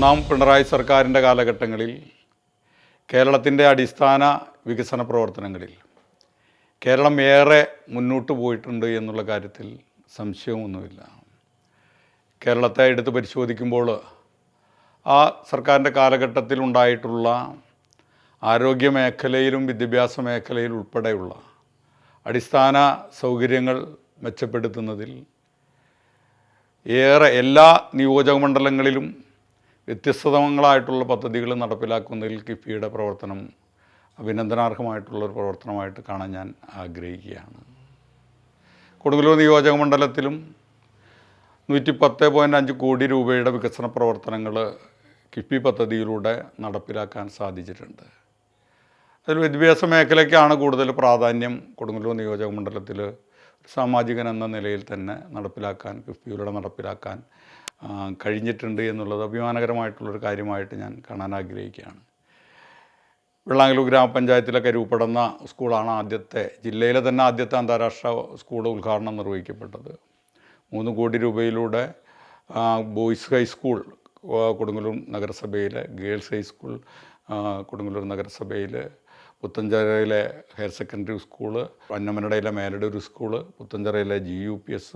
ഒന്നാം പിണറായി സർക്കാരിൻ്റെ കാലഘട്ടങ്ങളിൽ കേരളത്തിൻ്റെ അടിസ്ഥാന വികസന പ്രവർത്തനങ്ങളിൽ കേരളം ഏറെ മുന്നോട്ട് പോയിട്ടുണ്ട് എന്നുള്ള കാര്യത്തിൽ സംശയമൊന്നുമില്ല. കേരളത്തെ എടുത്ത് പരിശോധിക്കുമ്പോൾ ആ സർക്കാരിൻ്റെ കാലഘട്ടത്തിൽ ഉണ്ടായിട്ടുള്ള ആരോഗ്യ മേഖലയിലും വിദ്യാഭ്യാസ മേഖലയിലും ഉൾപ്പെടെയുള്ള അടിസ്ഥാന സൗകര്യങ്ങൾ മെച്ചപ്പെടുത്തുന്നതിൽ ഏറെ എല്ലാ നിയോജക മണ്ഡലങ്ങളിലും വ്യത്യസ്തങ്ങളായിട്ടുള്ള പദ്ധതികൾ നടപ്പിലാക്കുന്നതിൽ കിഫ്ബിയുടെ പ്രവർത്തനം അഭിനന്ദനാർഹമായിട്ടുള്ളൊരു പ്രവർത്തനമായിട്ട് കാണാൻ ഞാൻ ആഗ്രഹിക്കുകയാണ്. കൊടുങ്ങല്ലൂർ നിയോജക മണ്ഡലത്തിലും 110.5 കോടി രൂപയുടെ വികസന പ്രവർത്തനങ്ങൾ കിഫ്ബി പദ്ധതിയിലൂടെ നടപ്പിലാക്കാൻ സാധിച്ചിട്ടുണ്ട്. അതിൽ വിദ്യാഭ്യാസ മേഖലയ്ക്കാണ് കൂടുതൽ പ്രാധാന്യം കൊടുങ്ങല്ലൂർ നിയോജക മണ്ഡലത്തിൽ സാമാജികൻ എന്ന നിലയിൽ തന്നെ കിഫ്ബിയിലൂടെ നടപ്പിലാക്കാൻ കഴിഞ്ഞിട്ടുണ്ട് എന്നുള്ളത് അഭിമാനകരമായിട്ടുള്ളൊരു കാര്യമായിട്ട് ഞാൻ കാണാൻ ആഗ്രഹിക്കുകയാണ്. വെള്ളാങ്കല്ലൂർ ഗ്രാമപഞ്ചായത്തിലൊക്കെ രൂപപ്പെടുന്ന സ്കൂളാണ് ജില്ലയിലെ തന്നെ ആദ്യത്തെ അന്താരാഷ്ട്ര സ്കൂൾ ഉദ്ഘാടനം നിർവഹിക്കപ്പെട്ടത്. 3 കോടി രൂപയിലൂടെ ബോയ്സ് ഹൈസ്കൂൾ കൊടുങ്ങല്ലൂർ നഗരസഭയിലെ, ഗേൾസ് ഹൈസ്കൂൾ കൊടുങ്ങല്ലൂർ നഗരസഭയിൽ, പുത്തഞ്ചിറയിലെ ഹയർ സെക്കൻഡറി സ്കൂള്, പന്നമനടയിലെ മേലടൂർ സ്കൂള്, പുത്തഞ്ചിറയിലെ GUPS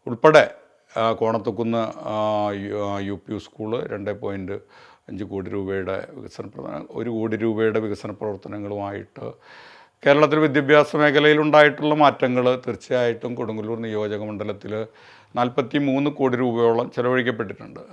ഉൾപ്പെടെ കോണത്തുകുന്ന് UP സ്കൂള് 2.5 കോടി രൂപയുടെ വികസന 1 കോടി രൂപയുടെ വികസന പ്രവർത്തനങ്ങളുമായിട്ട് കേരളത്തിൽ വിദ്യാഭ്യാസ മേഖലയിലുണ്ടായിട്ടുള്ള മാറ്റങ്ങൾ തീർച്ചയായിട്ടും കൊടുങ്ങല്ലൂർ നിയോജക മണ്ഡലത്തിൽ 43 കോടി രൂപയോളം ചെലവഴിക്കപ്പെട്ടിട്ടുണ്ട്.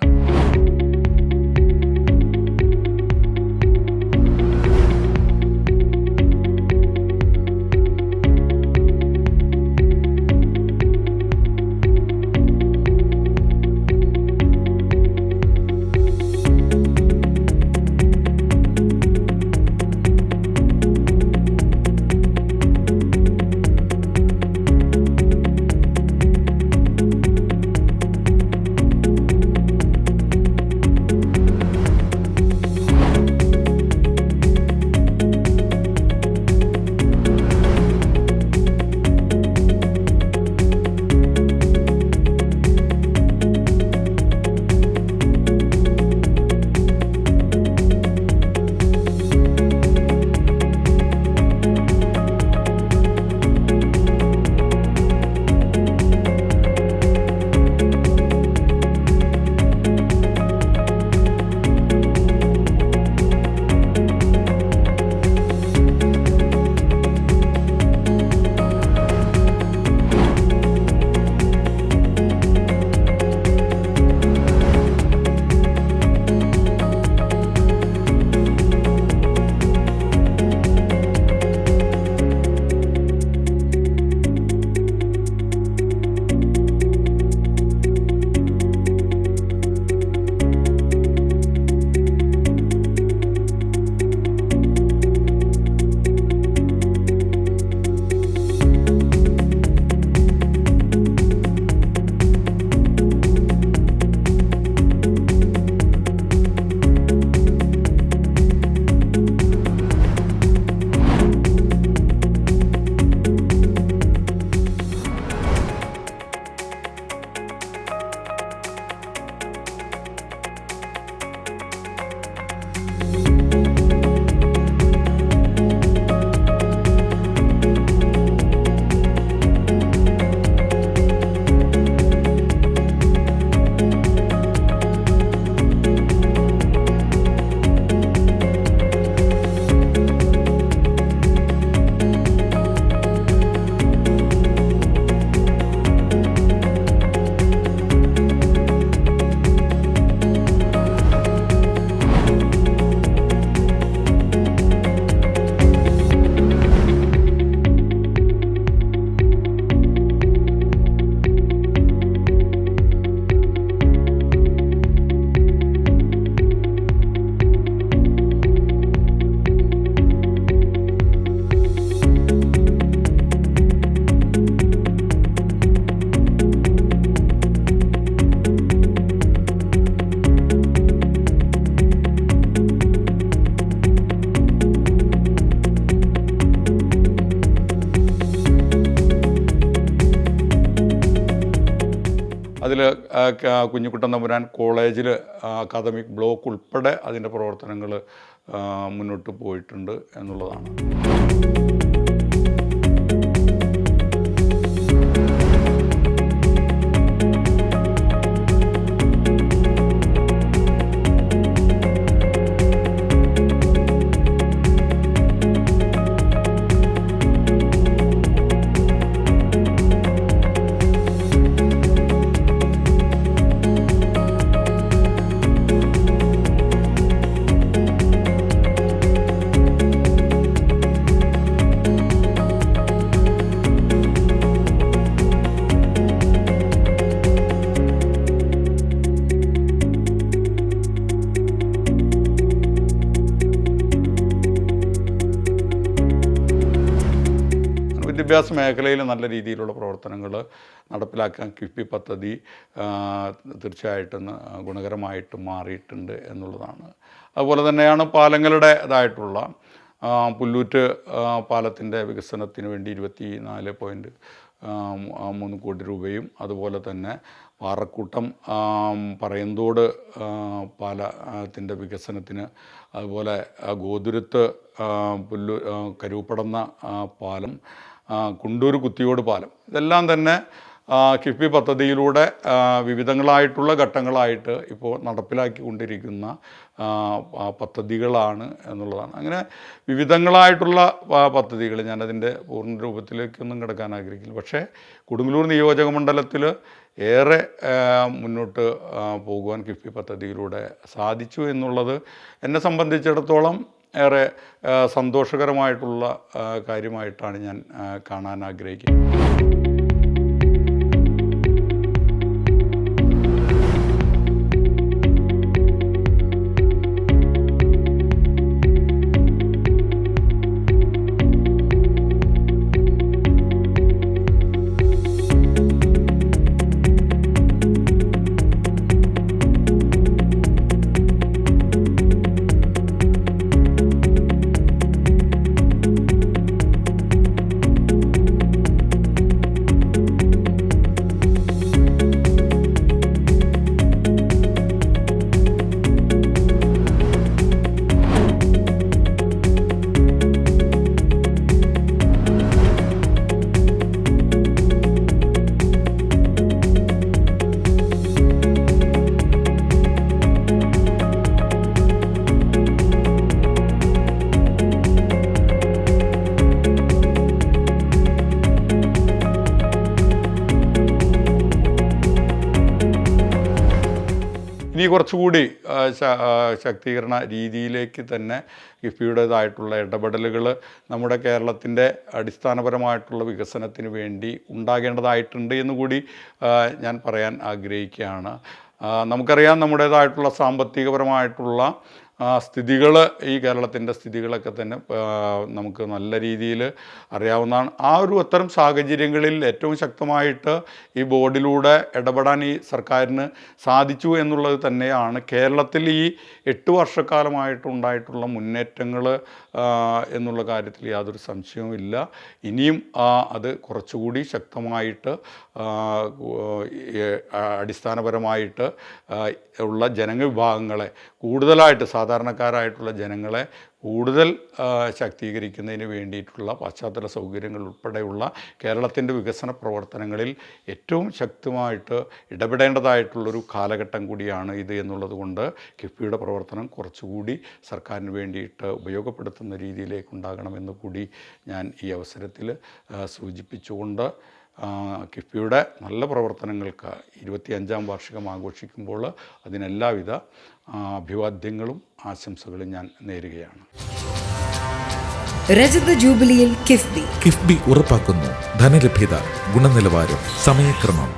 അതിൽ കുഞ്ഞിക്കുട്ടൻ തമ്പുരാൻ കോളേജിൽ അക്കാദമിക് ബ്ലോക്ക് ഉൾപ്പെടെ അതിൻ്റെ പ്രവർത്തനങ്ങൾ മുന്നോട്ട് പോയിട്ടുണ്ട് എന്നുള്ളതാണ്. വിദ്യാഭ്യാസ മേഖലയിൽ നല്ല രീതിയിലുള്ള പ്രവർത്തനങ്ങൾ നടപ്പിലാക്കാൻ കിഫ്ബി പദ്ധതി തീർച്ചയായിട്ടും ഗുണകരമായിട്ട് മാറിയിട്ടുണ്ട് എന്നുള്ളതാണ്. അതുപോലെ തന്നെയാണ് പാലങ്ങളുടേതായിട്ടുള്ള പുല്ലൂറ്റ് പാലത്തിൻ്റെ വികസനത്തിന് വേണ്ടി 24.3 കോടി രൂപയും അതുപോലെ തന്നെ പാറക്കൂട്ടം പറയന്തോട് പാലത്തിൻ്റെ വികസനത്തിന്, അതുപോലെ ഗോതുരുത്ത് കരൂപ്പടന്ന പാലം, കുണ്ടൂർ കുത്തിയോട് പാലം, ഇതെല്ലാം തന്നെ കിഫ്ബി പദ്ധതിയിലൂടെ വിവിധങ്ങളായിട്ടുള്ള ഘട്ടങ്ങളായിട്ട് ഇപ്പോൾ നടപ്പിലാക്കിക്കൊണ്ടിരിക്കുന്ന പദ്ധതികളാണ് എന്നുള്ളതാണ്. അങ്ങനെ വിവിധങ്ങളായിട്ടുള്ള പദ്ധതികൾ, ഞാനതിൻ്റെ പൂർണ്ണ രൂപത്തിലേക്കൊന്നും കിടക്കാൻ ആഗ്രഹിക്കില്ല. പക്ഷേ കൊടുങ്ങല്ലൂർ നിയോജക മണ്ഡലത്തിൽ ഏറെ മുന്നോട്ട് പോകുവാൻ കിഫ്ബി പദ്ധതിയിലൂടെ സാധിച്ചു എന്നുള്ളത് എന്നെ സംബന്ധിച്ചിടത്തോളം ഏറെ സന്തോഷകരമായിട്ടുള്ള കാര്യമായിട്ടാണ് ഞാൻ കാണാൻ ആഗ്രഹിക്കുന്നത്. ഇനി കുറച്ചുകൂടി ശാക്തീകരണ രീതിയിലേക്ക് തന്നെ കിഫ്ബിയുടേതായിട്ടുള്ള ഇടപെടലുകൾ നമ്മുടെ കേരളത്തിൻ്റെ അടിസ്ഥാനപരമായിട്ടുള്ള വികസനത്തിന് വേണ്ടി ഉണ്ടാകേണ്ടതായിട്ടുണ്ട് എന്നുകൂടി ഞാൻ പറയാൻ ആഗ്രഹിക്കുകയാണ്. നമുക്കറിയാം നമ്മുടേതായിട്ടുള്ള സാമ്പത്തികപരമായിട്ടുള്ള സ്ഥിതികൾ, ഈ കേരളത്തിൻ്റെ സ്ഥിതികളൊക്കെ തന്നെ നമുക്ക് നല്ല രീതിയിൽ അറിയാവുന്നതാണ്. അത്തരം സാഹചര്യങ്ങളിൽ ഏറ്റവും ശക്തമായിട്ട് ഈ ബോർഡിലൂടെ ഇടപെടാൻ ഈ സർക്കാരിന് സാധിച്ചു എന്നുള്ളത് തന്നെയാണ് കേരളത്തിൽ ഈ 8 വർഷക്കാലമായിട്ടുണ്ടായിട്ടുള്ള മുന്നേറ്റങ്ങൾ എന്നുള്ള കാര്യത്തിൽ യാതൊരു സംശയവുമില്ല. ഇനിയും അത് കുറച്ചുകൂടി ശക്തമായിട്ട് അടിസ്ഥാനപരമായിട്ട് ഉള്ള ജനവിഭാഗങ്ങളെ കൂടുതലായിട്ട്, സാധാരണക്കാരായിട്ടുള്ള ജനങ്ങളെ കൂടുതൽ ശാക്തീകരിക്കുന്നതിന് വേണ്ടിയിട്ടുള്ള പശ്ചാത്തല സൗകര്യങ്ങൾ ഉൾപ്പെടെയുള്ള കേരളത്തിൻ്റെ വികസന പ്രവർത്തനങ്ങളിൽ ഏറ്റവും ശക്തമായിട്ട് ഇടപെടേണ്ടതായിട്ടുള്ളൊരു കാലഘട്ടം കൂടിയാണ് ഇത് എന്നുള്ളത് കൊണ്ട് കിഫ്ബിയുടെ പ്രവർത്തനം കുറച്ചുകൂടി സർക്കാരിന് വേണ്ടിയിട്ട് ഉപയോഗപ്പെടുത്തുന്ന രീതിയിലേക്കുണ്ടാകണമെന്ന് കൂടി ഞാൻ ഈ അവസരത്തിൽ സൂചിപ്പിച്ചുകൊണ്ട് കിഫ്ബിയുടെ നല്ല പ്രവർത്തനങ്ങൾക്ക് 25ാം വാർഷികം ആഘോഷിക്കുമ്പോൾ അതിനെല്ലാവിധ അഭിവാദ്യങ്ങളും ആശംസകളും ഞാൻ നേരുകയാണ്. രജത ജൂബിലിയിൽ കിഫ്ബി ഉറപ്പാക്കുന്നു ധനലഭ്യത, ഗുണനിലവാരം, സമയക്രമം.